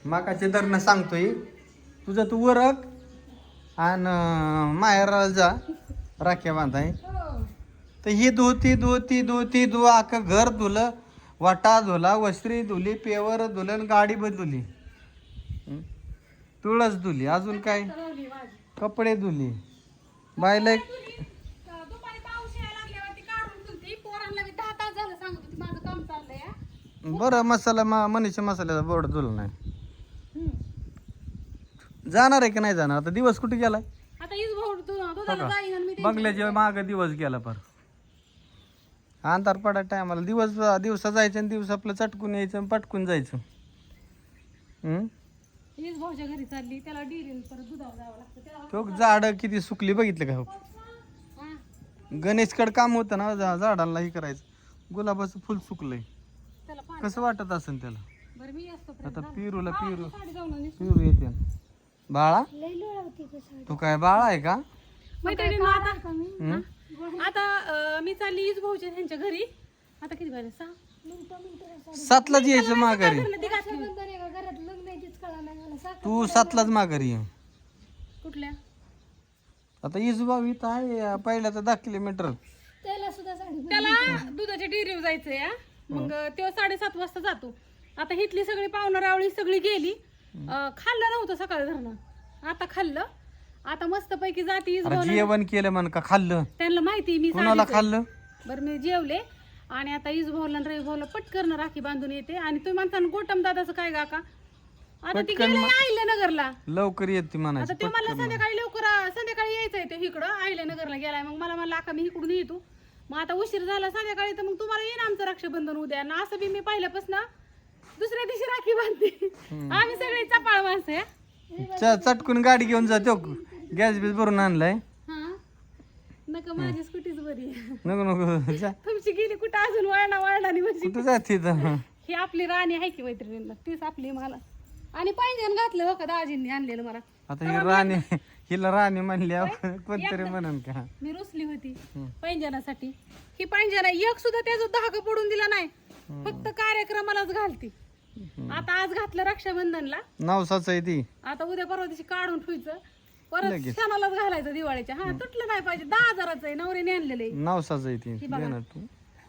माकाचे धरणं सांगतोय तुझं तू वरक आणि माहेराला जा राख्या बांधाय तर ही धुती अख्खं घर धुलं वाटा धुला वस्त्री धुली पेवर धुलं गाडी बदलली तुळस धुली अजून काय कपडे धुली बायला बरं मसाला मनीषा मसाल्याचा बोर्ड धुला नाही जाणार आहे की नाही जाणार आता दिवस कुठे गेलाय बंगल्याच्या माग दिवस गेला पर अंधार पडा टायमाला दिवसा जायचं आणि दिवस आपलं चटकून यायचं आणि पटकून जायचं घरी चालली त्याला डिरीन परत दुधावर जावं लागतं तो झाड किती सुकली बघितलं का हो गणेशकड काम होतं ना झाडांना हे करायचं गुलाबाचं फुल सुकलंय कसं वाटत असेल त्याला आता पिरूला पिरू येते बाळा तू काय बाळा आहे का आता मी चालली इज भाऊच्या त्यांच्या घरी आता किती वाजले 7लाच यायचं माघारी तू 7लाच माघारी ये कुठल्या आता इजबाव इथं आहे पहिल्याचा 10 किलोमीटर त्याला दुधाच्या डेअरीवर जायचंय मग तो 7:30 वाजता जातो आता हिथली सगळी पाहुणं रावळी सगळी गेली खाल्लं नव्हतं सकाळी धरणं आता खाल्लं आता मस्त पैकी जाती जेवण केलं म्हण का खाल्लं त्यांना माहिती मी कोणाला खाल्लं बरं मी जेवले आणि आता इज भाऊला रवी भाऊला पटकन राखी बांधून येते आणि तुम्ही म्हणता गोटम दादाचं काय काका आता ती गेले अहिल्यानगरला लवकर येते म्हणायचं आता ते मला संध्याकाळी यायचंय ते इकडं अहिल्यानगरला गेलाय मग मला म्हणलं का मी इकडून येतो मग आता उशीर झाला संध्याकाळी तर मग तुम्हाला येईन आमचं रक्षाबंधन उद्या ना असं बी मी पहिल्यापासून दुसऱ्या दिवशी राखी बांधते आम्ही सगळे चपाळ माणसं आहे चटकून गाडी घेऊन जातो गॅस बीस भरून आणलाय नका माझी स्कूटीच बरी नको तुमची गेली कुठं अजून वळणाने म्हणजे कुठं जाते ही आपली राणी आहे की मैत्रिणीला तीच आपली मला आणि पैंजण घातलं हो का दाजींनी आणलेलं मला आता ही राणी हिला राणी म्हणल्या कोणतरी म्हणन का मी रुसली होती पैंजणासाठी ही पैंजण एक सुद्धा त्याचा धागा पडून दिला नाही फक्त कार्यक्रमालाच घालती आता आज घातलं रक्षाबंधनला नवसाच आहे ती आता उद्या परवा दिवशी काढून ठेवायचं परत सणालाच घालायचं दिवाळीच्या तुटलं नाही पाहिजे 10,000च आहे नवरीने आणलेलं आहे नवसाच आहे ती तू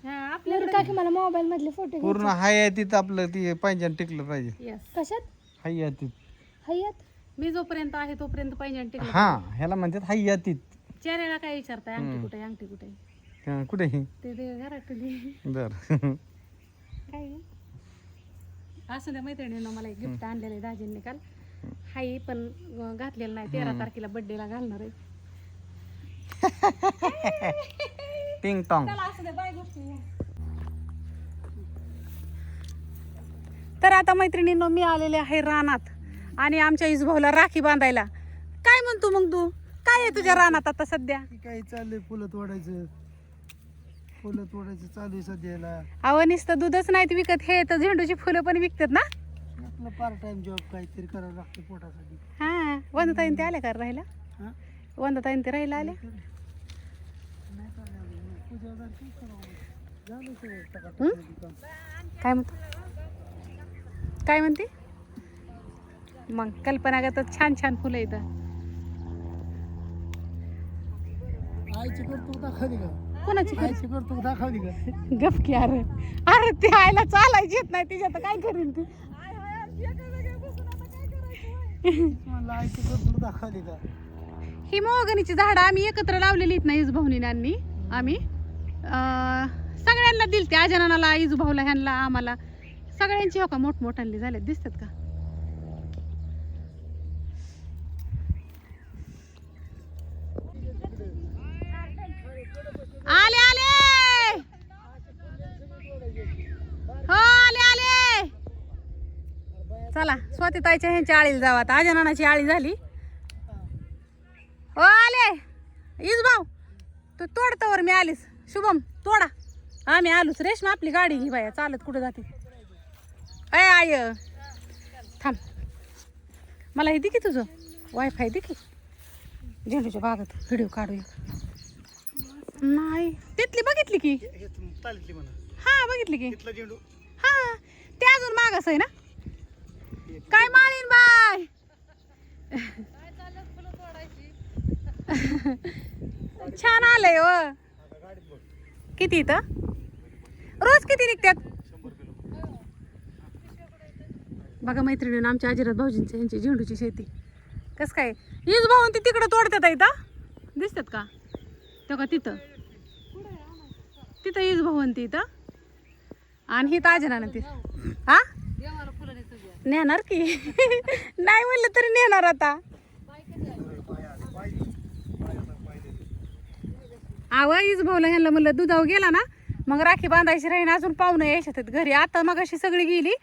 आपल्याकडे मला मोबाईल मधले फोटो पूर्ण हयातीत आपलं ती पैंजण टिकलं पाहिजे कशात हयातीत मी जोपर्यंत आहे तोपर्यंत पैंजण टिकलं हा ह्याला म्हणतात हयातीत चेहऱ्याला काय विचारताय अंगठी कुठे कुठे ते घरात बर काय असं त्या मैत्रिणीनं मला एक गिफ्ट आणलेलं आहे दाजींनी काल हाई पण घातलेलं नाही 13 तारखेला बर्थडेला घालणार आहे टिंग टॉंग तर आता मैत्रिणींनो मी आलेले आहे रानात आणि आमच्या इजभाऊला राखी बांधायला काय म्हणतो मग तू काय आहे तुझ्या रानात आता सध्या काय चाललंय फुलं तोडायचं चालू आहे सध्याला अहो नुसतं दूधच नाही विकत हे तर झेंडूची फुलं पण विकतात ना आपलं पार्ट टाइम जॉब काहीतरी करावं लागतं पोटासाठी हा वंदताईन ते आल्या का राहिला वंदताईन ते राहिला आल्या काय म्हणते मग कल्पना का तर छान छान फुलं येतं कोणाची दाखवली का गपकी अरे ती आईला चालायची येत नाही तिच्या तर काय करेल ती दाखवली का ही मोहगणीची झाडं आम्ही एकत्र लावलेली आहेत ना इजभाऊनी आम्ही सगळ्यांना दिलते आजनाला इजभाऊला ह्यांना आम्हाला सगळ्यांची हो का मोठमोठांनी झाले दिसतात का आले आले हो आले चला स्वातीताईच्या ह्यांच्या आळीला जाऊ आता आजनानाची आळी झाली हो आले इजभाऊ तू तोडतावर मी आलीस शुभम तोडा आम्ही आलोच रेशमा आपली गाडी घे बाया चालत कुठं जाते अय आय थांब मला हे दे की तुझं वायफाय दे की झेंडूच्या बागात व्हिडिओ काढू नाही तिथली बघितली की हा बघितली की हा ते अजून मागास आहे ना काय माळीन बाय छान आलंय व किती इथं रोज किती निघतात बघा मैत्रिणीनं आमच्या आजीरात भाऊजींची यांची झेंडूची शेती कसं काय हीच भाऊन ती तिकडं तोडतात इथं दिसतात का तो का तिथं तिथं हीच भाऊन ती इथं आणि ही ताजरानं ती हा नेणार की नाही म्हणलं तरी नेणार आता आवा हीच भाऊला ह्यांना म्हणलं दुधावर गेला ना मग राखी बांधायची राहीन अजून पाहुणं यायच्यात घरी आता मग अशी सगळी गेली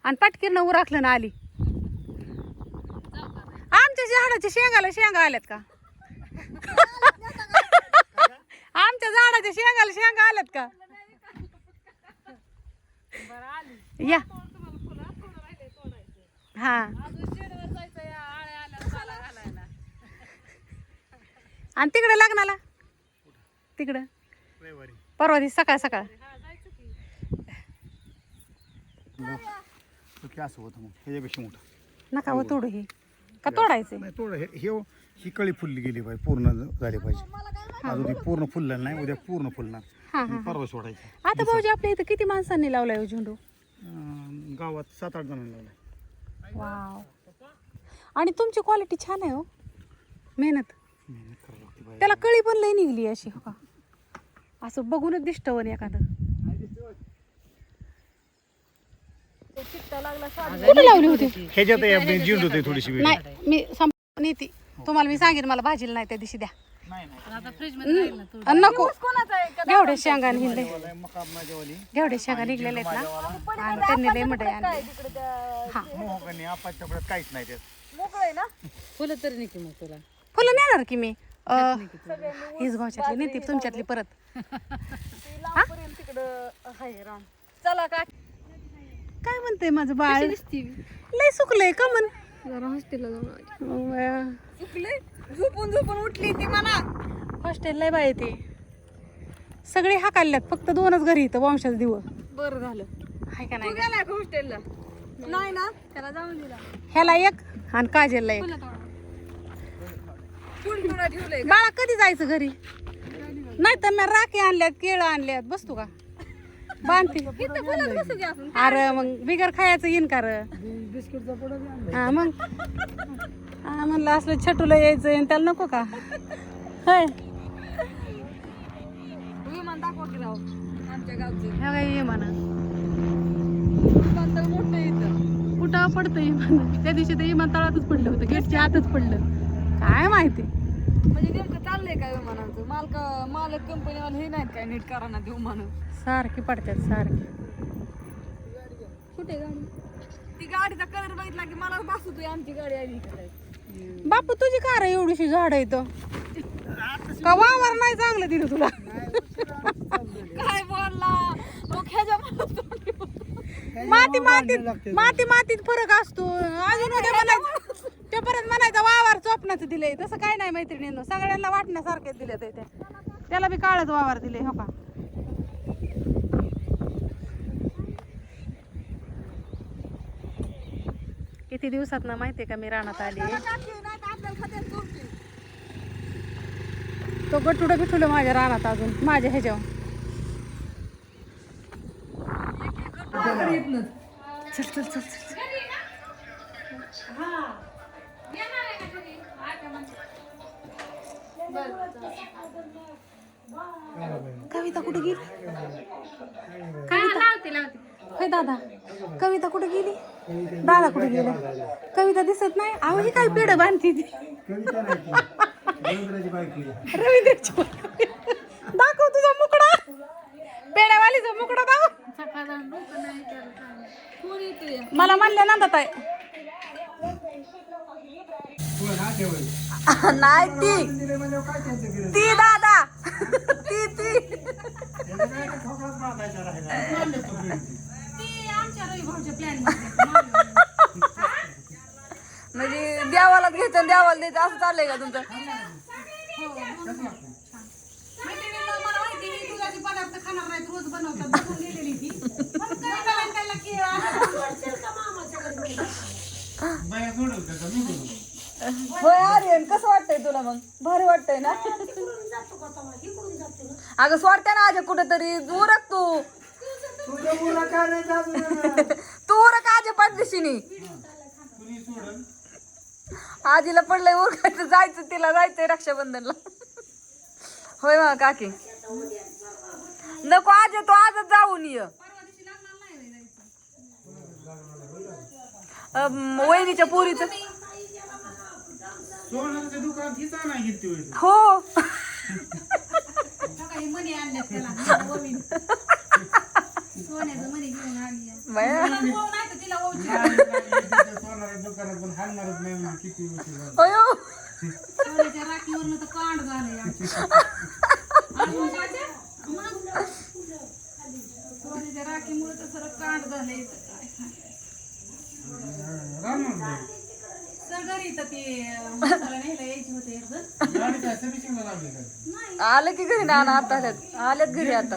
आणि पटकीनं उराखलं ना आली आमच्या झाडाच्या शेंगा आल्यात का आमच्या झाडाच्या शेंगा आल्यात का या हा आणि तिकडे लग्नाला तिकडं परवा दिवशी सकाळ सकाळ असं होतं मग ह्याच्यापेक्षा मोठं नका हो तोडू हे का तोडायचं नाही थोडं ही कळी फुलली गेली पाहिजे पूर्ण झाली पाहिजे अजून ती पूर्ण फुललं नाही उद्या पूर्ण फुलणार परवा सोडायचं आता भाऊजी आपल्या इथं किती माणसांनी लावलाय हो झेंडू गावात 7-8 जणांनी लावलाय वाव आणि तुमची क्वालिटी छान आहे हो मेहनत करावं लागते बाई त्याला कळी पण लई निघली अशी हो का असं बघूनच दिसतं वन एखादं कुठे लावली होती ह्याच्यात जिंड होते थोडीशी वेळ नाही मी नेती तुम्हाला मी सांगेन मला भाजीला नाही त्या दिवशी द्या नको घेवढे शेंगा निघले घेवढे शेंगा निघलेले आहेत ना आणि त्यांनी लय मोठे आणले काहीच नाही फुलं तरी नाही की मग तुला फुलं नेणार की मी हीच भाऊच्यातली नेते तुमच्यातली परत चला का काय म्हणते माझं बाळ लय सुकलंय का म्हण जरा हॉस्टेलला जाऊन झोपून उठली ती मला हॉस्टेल लय बाय ते सगळे हाकालल्यात फक्त 2च घरी इथं वंशाच दिव बरं झालं हाय का तू नाही गेला का हॉस्टेलला नाही ना त्याला जाऊन दिला ह्याला एक आणि काजलला एक फुल तुला ठेवलंय बाळा कधी जायचं घरी नाही तर मी राखी आणल्यात केळं आणल्यात बसतो का बांधते बसू दे आपण अरे मग बिगर खायचं येईन का र हा मग हा म्हणलं असलं छटूला यायचं आणि त्याला नको का होय विमान दाखवा की राव आमच्या गावचं ह्या काय ये म्हणा विमान तर मोठं इथं कुठं पडतं इमान त्या दिवशी ते इमान तळातच पडलं होतं गेटच्या आतच पडलं काय माहिती म्हणजे नेमकं चाललंय काय विमानाचं मालक कंपनीवाले हे नाहीत काय नीट करा ना देऊ म्हणून सारखी पडतात सारखी कुठे गाडी ती गाडीचा कलर बघितला की मला बसतोय आमची गाडी आली इकडे बापू तुझी कार आहे एवढीशी झाड आहे तर का वावर नाही चांगलं दिलं तुला काय बोलला मग ह्याच्या मातीत फरक असतो अजून उद्या म्हणायचं ते परत म्हणायचं वावर चोपण्याचं दिलंय तसं काय नाही मैत्रिणींनो सगळ्यांना वाटण्यासारखेच दिले ते त्याला बी काळच वावर दिले हो का किती दिवसात ना माहितीये का मी रानात आली तो गटुडं बिटुडं माझ्या रानात अजून माझ्या ह्याच्यावर चल चल चल चल कविता कुठे गेली होय दादा कविता कुठे गेली दादा कुठे गेला कविता दिसत नाही अहो ही काय पेढ बांधती ती रवींद्रची बायको. दाखव तुझा मुकडा पेड्यावालीचा मुकडा दाखव मला म्हणले ना ताई नाही ती दादा ती म्हणजे देवाला घ्यायचं देवाला द्यायचं असं चाललंय का तुमचं पदार्थ खाणार नाही रोज बनवतात होय आर्यन कसं वाटतंय तुला मग भारी वाटतंय ना अगं सोडते ना आज कुठेतरी उरक तू तुझ्या मुला काय नाही जात तू उरक आज पाठदिशीनी आजीला पडलंय उरकायचं जायचं तिला जायचंय रक्षाबंधनला होय मग काकी नको आज तू आजच जाऊन ये वहिनीच्या पोरीचं सोनारच्या दुकानात हीच आणा घेतली होती. हो बाया. सोनाराच्या दुकानात पण हालणारच नाही म्हणजे किती उशीर झाला. अयो राहणार नाही. गाडी काय सर्व्हिसिंगला लावली काय? आलं की घरी नाना आता आल्यात घरी आता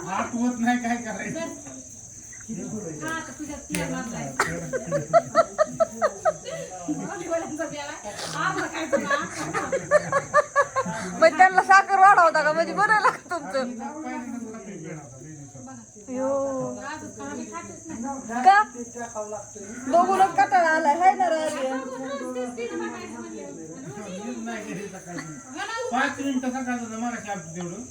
आठवत नाही काय करायचं. मग त्यांना साखर वाढवता का म्हणजे बरं लागत तुमचं का बघूनच कटाळा आलाय हाय ना राहिले 5 मिनिटं सकाळचं मराठी आपलं तेवढं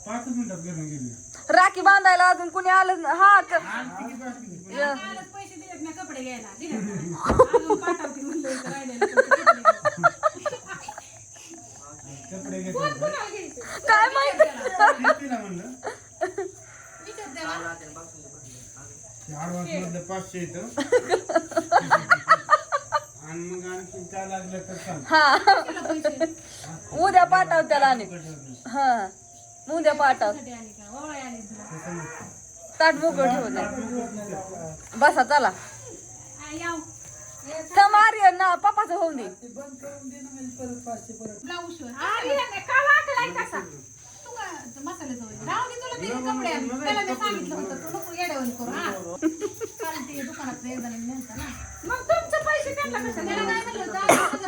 5 मिनिटात घरून गेली. राखी बांधायला अजून कुणी आलं हा पैसे दिलेत ना कपडे घ्यायला अजून पाठवते म्हणलं इथं राहिलेलं कपडे घेतले काय माहिती तिला म्हणलं ऍडव्हान्स मधलं 500 येतं आणि मग आणखी काय लागलं तर सांग. हा उद्या पाठव त्याला आणि हा उद्या पाठव ताट मोकळं ठेवू दे बसा चला समारी ना पप्पाचं होऊन दे ब्लाऊज का वाकलाय कसा तू मसाले राहू दे तुला ते कपडे त्याला मी सांगितलं होतं तू नको येड्यावानी करू हा कारण ते दुकानात एकदा नेलता ना मग तुमचे पैसे त्यांना कशा त्याला काय म्हणलं जा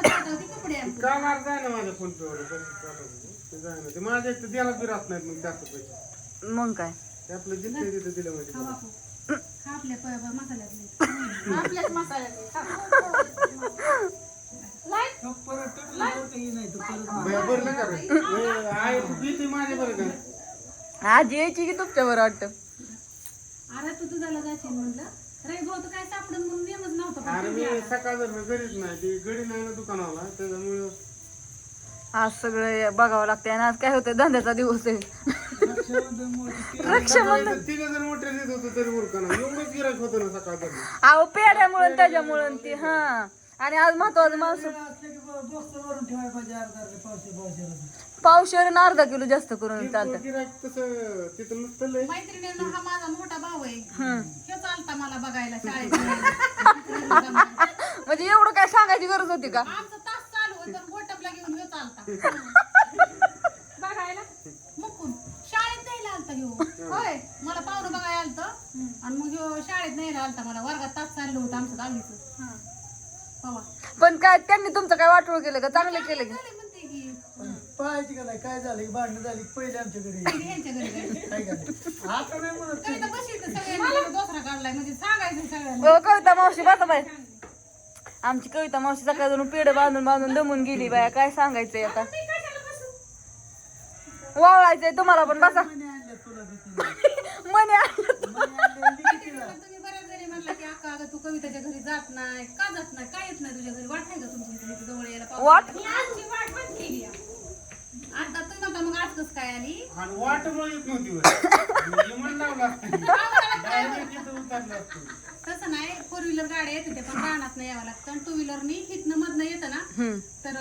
पाठवते कपडे का मार जाय ना माझ्या फोन पे वर पैसे जाय ना ते माझ्या एक तर द्यायला बी राहत नाहीत मग जास्त पैसे मग काय ते आपलं जिथे तिथे दिलं म्हणजे खा आपल्या मसाल्यातले आपल्याच मसाल्यातले बरं नाही का आहे तू किती माझे बरं का आजी यायची की तुमच्या बरं वाटतं अरे तू दुधाला जाशील म्हणलं रे भाऊ तर काय सापडून म्हणून नेमच नव्हतं अरे मी सकाळ जर घरीच नाही ती गडी नाही ना दुकानाला त्याच्यामुळे आज सगळं बघावं लागतंय आणि आज काय होतंय धंद्याचा दिवस आहे रक्षाबंधन तिघ जर मोठे देत होतो तरी उरकना एवढंच गिराक होतं ना सकाळ जर अहो पेड्यामुळे त्याच्यामुळे ती हा आणि आज महत्वाचं माणसं पावशेर आणि अर्धा किलो जास्त करून चालतं गिराक तसं तिथं नसतं लय. मैत्रिणींना हा माझा मोठा भाऊ आहे हम्म. हे चालता मला बघायला शाळेत म्हणजे एवढं काय सांगायची गरज होती का आमचं तास चालू होतं गोटपला घेऊन हे चालता बघायला मुकून शाळेत नाही आलता घेऊ होय मला पाहुणं बघायला आलतं आणि मग ह्यो शाळेत नाही आलता मला वर्गात तास चाललं होतं आमचं दहावीचं पवा पण काय त्यांनी तुमचं काय वाटोळ केलं का चांगलं केलं की म्हणते की पाहायची का नाही काय झालं की भांडणं झाली की पहिले आमच्याकडे ह्यांच्या घरी जायचं. काय काय आता नाही म्हणत कविता बशी इथं सगळ्यांनी दोसरा काढलाय म्हणजे सांगायचं सगळ्यांना कविता मावशी बसा बाय आमची कविता मावशी सकाळ जाऊन पेड बांधून बांधून दमून गेली बाया काय सांगायचंय आता मी कशाला बसू वावळायचंय तुम्हाला पण बसा म्हणे आणल्या तुला भीती म्हणे आणलं. तुम्ही बऱ्याच जणी म्हणला की अक्का अगं तू कविताच्या घरी जात नाही का जात नाही काय येत नाही तुझ्या घरी वाट आहे का तुमच्या इथे जवळ यायला पाहू? वाट? मी आजची वाट पण केली आहे. आता तुम्ही म्हणता मग आज कसं काय आली आणि वाटमुळे येत नव्हती वर विमान लावला डायरेक्ट इथं उतरलं असतं. तसं नाही फोर व्हीलर गाड्या येते ते पण रानात नाही यावं लागतं आणि टू व्हीलरनी हिथनं मधनं येतं ना तर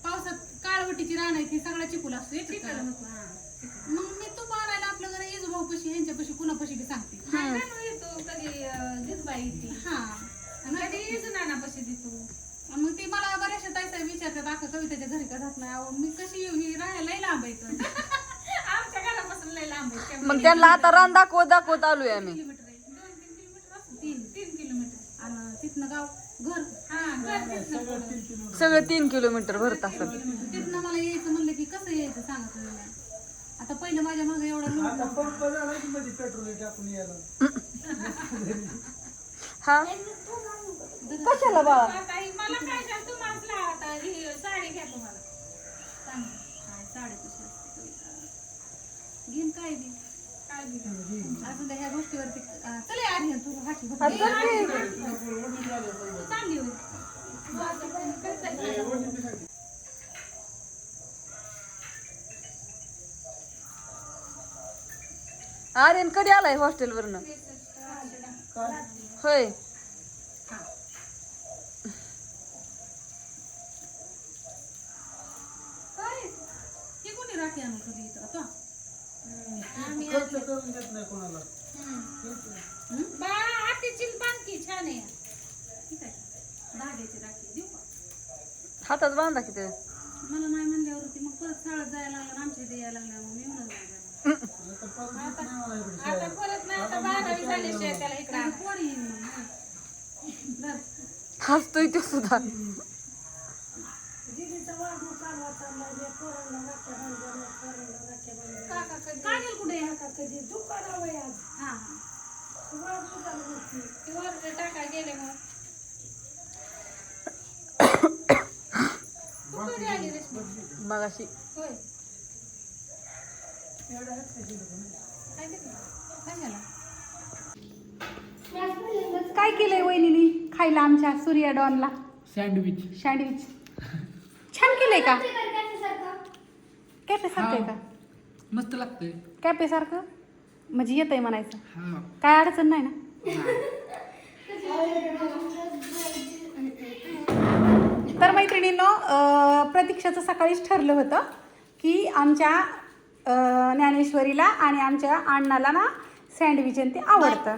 पावसात काळवटीची रान आहे ती सगळा चिकूल असतो येते का? मग मी तू आणायला आपल्या घरी येजू भाऊ पशी ह्यांच्यापाशी कुणापाशी बी सांगते मग ती मला बऱ्याचशा ताईसा विचारतात अख्खा कविताच्या घरी का जात नाही अहो मी कशी येऊ ही राहायला लय लांब आहे आमच्या घरापासून लय लांब आहे मग त्यांना आता रान दाखवत आलोय आम्ही. 3 किलोमीटर आणि तिथनं गाव घर सगळं 3 किलोमीटर भरत असत. तिथनं मला यायचं म्हणलं की कसं यायचं सांगा तुम्ही. आता पहिलं माझ्या मागे एवढा हा कशाला बाळा? मला काय सांग तू माणसला आता ही साडी घ्या तुम्हाला सांग काय साडी कशी असते कविता घेईन काय बी अजून ह्या गोष्टीवरती चले आधी तू हाकी चांगली होती. आर्यन कधी आलाय हॉस्टेल वरनं? होय. हे कोणी राखी आणून कधी इथं आता बांधकी छान आहे. ठीक आहे धाग्याची राखी देऊ का? हातात बांधा की ते. मला नाही म्हणल्यावरती मग परत शाळेत जायला लागलं आमच्या इथे यायला लागल्या मग मी म्हणून आता परत नाही आता 12वी झाल्याशिवाय त्याला इकडे कोण येईल मग हसतोय तो सुद्धा. काजल कुठे टाका गेले मग मगाशी होय काय केलंय वहिनीनी खायला आमच्या सूर्या डॉनला? सँडविच. सँडविच छान केलंय का? कॅफे सारखं आहे का? मस्त लागतंय. कॅफे सारखं म्हणजे येतंय म्हणायचं. हा. काय अडचण नाही ना? तर मैत्रिणींनो प्रतीक्षाचं सकाळीच ठरलं होतं की आमच्या ज्ञानेश्वरीला आणि आमच्या अण्णाला ना सँडविच ते आवडतं.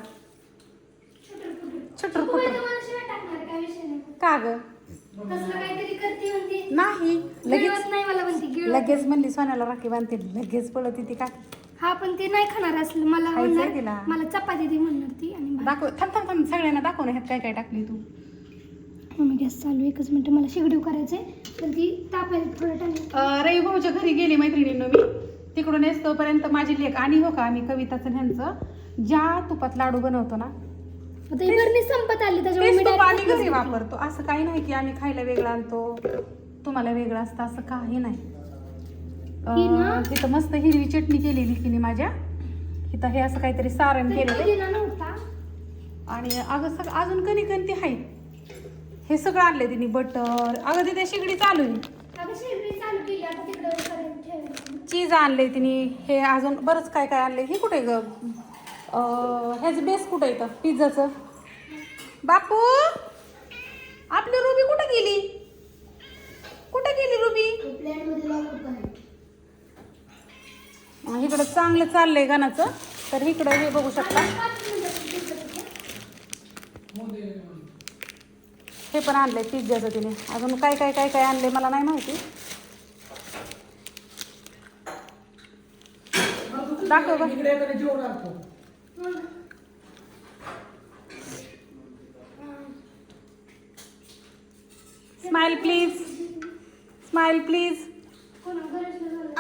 छुटर फुटर का ग? नाही लगेच म्हणली सोन्याला राखी बांधते लगेच पळत ती का? हा पण ती नाही खाणार असलं मला खायचंय म्हणणार, तिला. मला चपाती दे म्हणणार ती आणि भात. दाखव थांब सगळ्यांना दाखव ना ह्यात काय काय टाकली तू. मम्मी गॅस चालू 1 मिनिट मला शेगडीव करायचंय तर ती तापायला थोडं टाइम. रवी भाऊच्या घरी गेली मैत्रिणींनो मी तिकडून येतोपर्यंत माझी लेक आणि हो का आम्ही कविताचं ह्यांचं ज्या तुपात लाडू बनवतो ना आता ही बरणी संपत आली त्याच्यामुळे तेच मी तुप direct आम्ही एकच घरी घेतली. वापरतो. असं काही नाही की आम्ही खायला वेगळं आणतो तुम्हाला वेगळं असतं असं काही नाही. ही ना? तिथं मस्त हिरवी चटणी केलेली तिने माझ्या इथं हे असं काहीतरी सारण तर केलेलं पुदिना नव्हता. आणि अगं अजून कणती आहेत. हे सगळं आणलंय तिने बटर. अगं तिथे शिगडी चालू आहे. आता शेगडी चालू केली आता तिकडे करेल ठेवायचं. चीज आणलंय तिने. हे अजून बरंच काय काय आणलंय. हे कुठे ग ह्याचं बेस कुठं येतं पिझ्झाचं? बापू आपली रुबी कुठं गेली? कुठं गेली रुबी? प्लेटमध्ये लावलं पण आहे. इकडं चांगलं चाललंय गाण्याचं. तर इकडं हे बघू शकता हे पण आणलंय पिझ्झाचं तिने. अजून काय काय काय काय आणलंय मला नाही माहिती. दाखव बघ. इकडे एखाद्या जेवण आणतो. Smile please. Smile please. कोणा गरज नाही झालं.